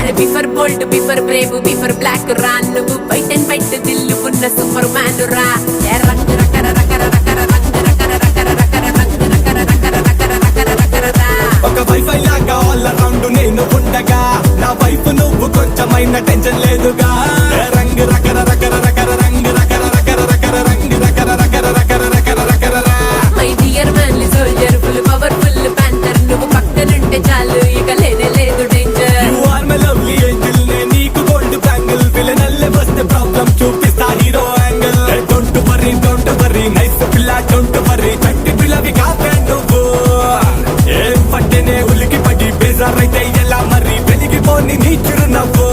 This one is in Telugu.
అరే బిఫర్ బోల్డ్ బిఫర్ బ్రేవ్ బిఫర్ బ్లాక్ రా నువ్వు వైట్ అండ్ వైట్ దిల్లు ఉన్న సూపర్ మ్యాన్ రా రంగు రకర రకర రకర రంగు రకర రకర రకర రంగు రకర రకర రకర రకర రకర రా ఒక వైఫై లాగా ఆల్ అరౌండ్ నేను ఉండగా నా వైఫ్ నువ్వు కొంచెమైనా టెన్షన్ లేదుగా రంగు రకర రకర రకర రంగు రకర రకర రకర రంగు రకర రకర రకర రకర రకర రా my dear manly soldier full powerful panther నువ్వు పక్కనుంటే చాలు ఇక లేనే లేదు danger you are my lovely angel నే నీకు గోల్డ్ బ్యాంగిల్ విలనల్లే వస్తే ప్రాబ్లం చూపిస్తా hero angle don't worry nice పిల్ల డోంట్ వరీ చట్టి పిల్లవి కాపే నువ్వు ఏం పట్టెనే ఉలికి పడి బేజారైతే ఎలా మరి వెలిగిపోని నీ చిరునవ్వు